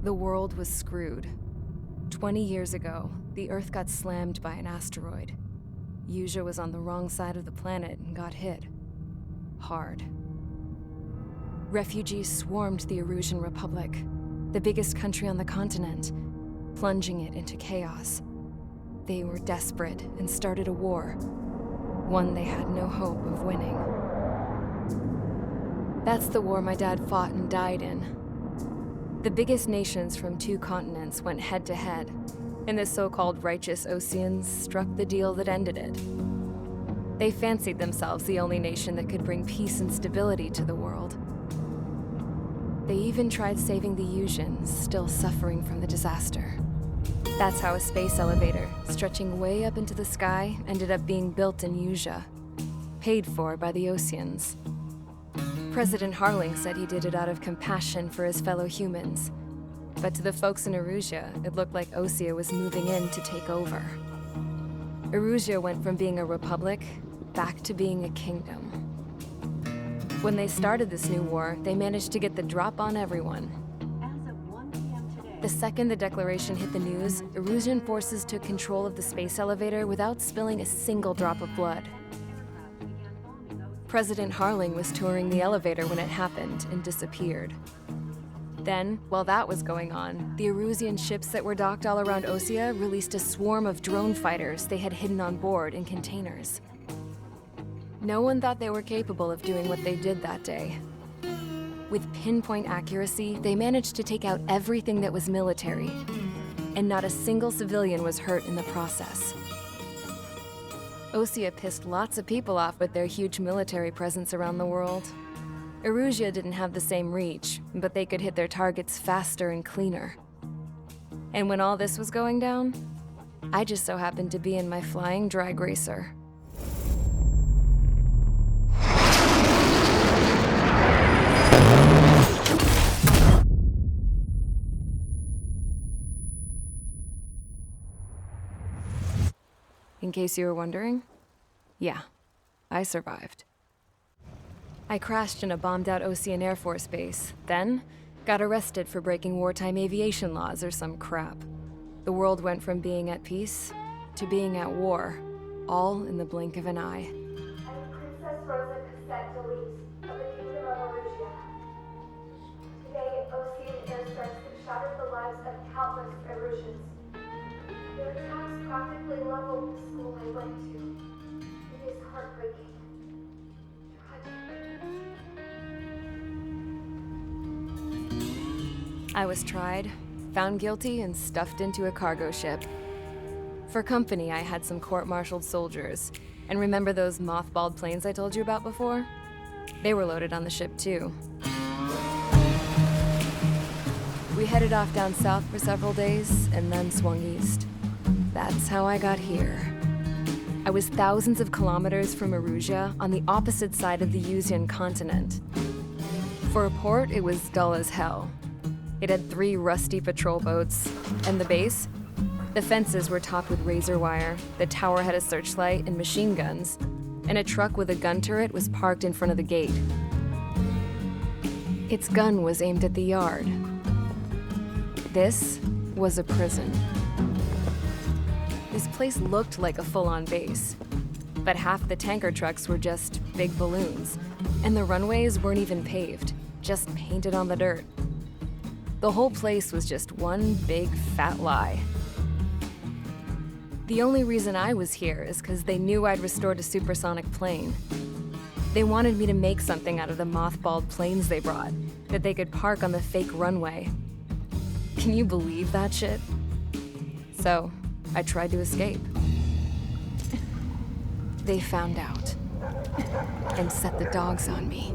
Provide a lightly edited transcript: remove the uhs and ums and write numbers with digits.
The world was screwed. 20 years ago, the Earth got slammed by an asteroid. Usha was on the wrong side of the planet and got hit. Hard. Refugees swarmed the Erusian Republic, the biggest country on the continent, plunging it into chaos. They were desperate and started a war, one they had no hope of winning. That's the war my dad fought and died in. The biggest nations from 2 continents went head-to-head, and the so-called righteous Oseans struck the deal that ended it. They fancied themselves the only nation that could bring peace and stability to the world. They even tried saving the Usians, still suffering from the disaster. That's how a space elevator, stretching way up into the sky, ended up being built in Usha, paid for by the Oseans. President Harling said he did it out of compassion for his fellow humans. But to the folks in Erusia, it looked like Osea was moving in to take over. Erusia went from being a republic back to being a kingdom. When they started this new war, they managed to get the drop on everyone. As of 1 p.m. today, The second the declaration hit the news, Erusian forces took control of the space elevator without spilling a single drop of blood. President Harling was touring the elevator when it happened and disappeared. Then, while that was going on, the Erusian ships that were docked all around Osea released a swarm of drone fighters they had hidden on board in containers. No one thought they were capable of doing what they did that day. With pinpoint accuracy, they managed to take out everything that was military, and not a single civilian was hurt in the process. Osea pissed lots of people off with their huge military presence around the world. Erusia didn't have the same reach, but they could hit their targets faster and cleaner. And when all this was going down, I just so happened to be in my flying drag racer. In case you were wondering, yeah, I survived. I crashed in a bombed-out Osean Air Force base, then got arrested for breaking wartime aviation laws or some crap. The world went from being at peace to being at war, all in the blink of an eye. I'm Princess Rosa Cassette Delise of the Kingdom of Erusia. Today, Osean airstrikes have shattered the lives of countless Erusians. Their attacks practically leveled the school I went to. It is heartbreaking. Tragic. I was tried, found guilty, and stuffed into a cargo ship. For company, I had some court-martialed soldiers. And remember those mothballed planes I told you about before? They were loaded on the ship too. We headed off down south for several days, and then swung east. That's how I got here. I was thousands of kilometers from Erusia on the opposite side of the Usian continent. For a port, it was dull as hell. It had 3 rusty patrol boats, and the base? The fences were topped with razor wire, the tower had a searchlight and machine guns, and a truck with a gun turret was parked in front of the gate. Its gun was aimed at the yard. This was a prison. This place looked like a full-on base, but half the tanker trucks were just big balloons, and the runways weren't even paved, just painted on the dirt. The whole place was just one big fat lie. The only reason I was here is because they knew I'd restored a supersonic plane. They wanted me to make something out of the mothballed planes they brought, that they could park on the fake runway. Can you believe that shit? So, I tried to escape. They found out and set the dogs on me.